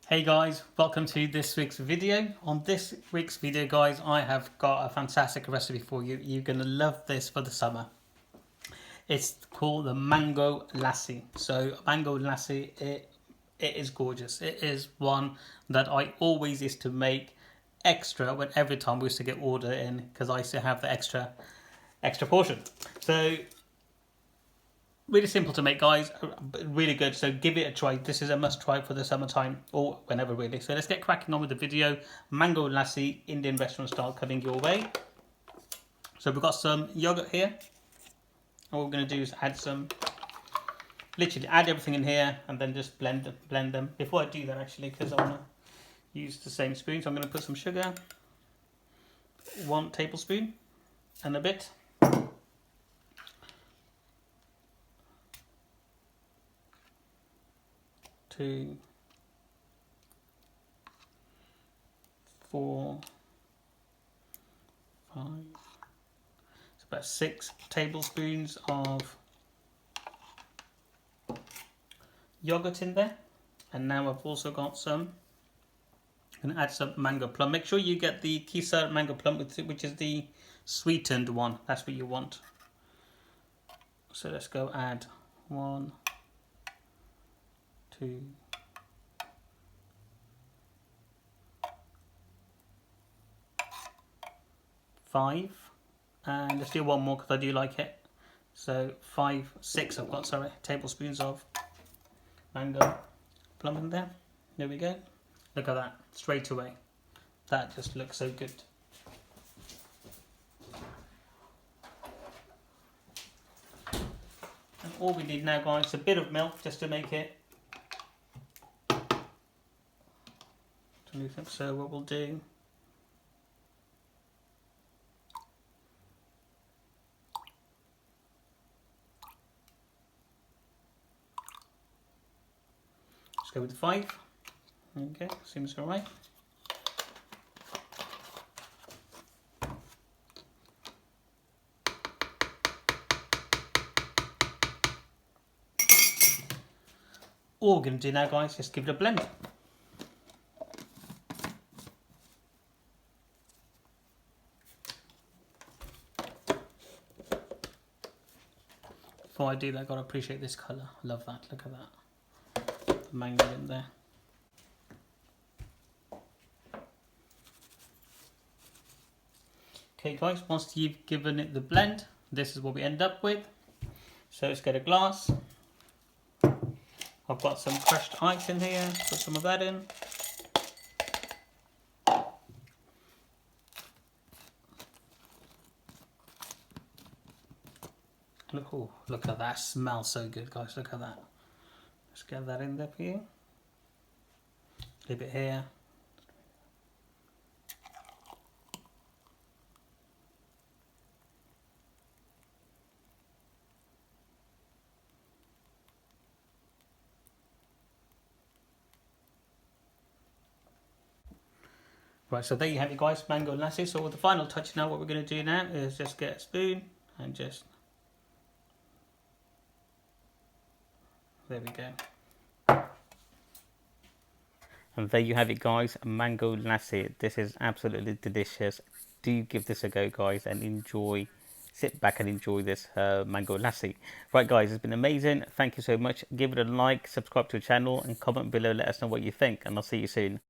Hey guys, welcome to this week's video. On this week's video guys, I have got a fantastic recipe for you. You're going to love this for the summer. It's called the Mango Lassi. So Mango Lassi, it is gorgeous. It is one that I always used to make extra when every time we used to get order in, because I used to have the extra portion. So really simple to make, guys. Really good. So give it a try. This is a must try for the summertime or whenever, really. So let's get cracking on with the video. Mango Lassi, Indian restaurant style, coming your way. So we've got some yogurt here. And what we're going to do is add some, literally add everything in here and then just blend them. Before I do that, actually, because I want to use the same spoon, so I'm going to put some sugar, 1 tablespoon and a bit. 2, 4, 5. It's about 6 tablespoons of yogurt in there. And now I've also got some, I'm going to add some mango plum. Make sure you get the Kesar mango plum, which is the sweetened one. That's what you want. So let's go add 1, 2, 5, and let's do one more because I do like it. So 6 I've got, sorry, tablespoons of mango plum in there. There we go. Look at that, straight away. That just looks so good. And all we need now, guys, is a bit of milk just to make it. So what we'll do, let's go with 5. Okay, seems alright. All we're going to do now, guys, is just give it a blend. Before I do that, I've got to appreciate this colour. I love that. Look at that. The mango in there. Okay, guys, once you've given it the blend, this is what we end up with. So let's get a glass. I've got some crushed ice in here. Put some of that in. Look at that, smells so good, guys. Look at that. Let's get that in there for you. A little bit here. Right, so there you have it, guys, Mango Lassi. So with the final touch now, what we're going to do now is just get a spoon and just, there we go. And there you have it, guys, Mango Lassi. This is absolutely delicious. Do give this a go, guys, and enjoy. Sit back and enjoy this Mango Lassi. Right, guys, it's been amazing. Thank you so much. Give it a like, subscribe to the channel, and comment below. Let us know what you think, and I'll see you soon.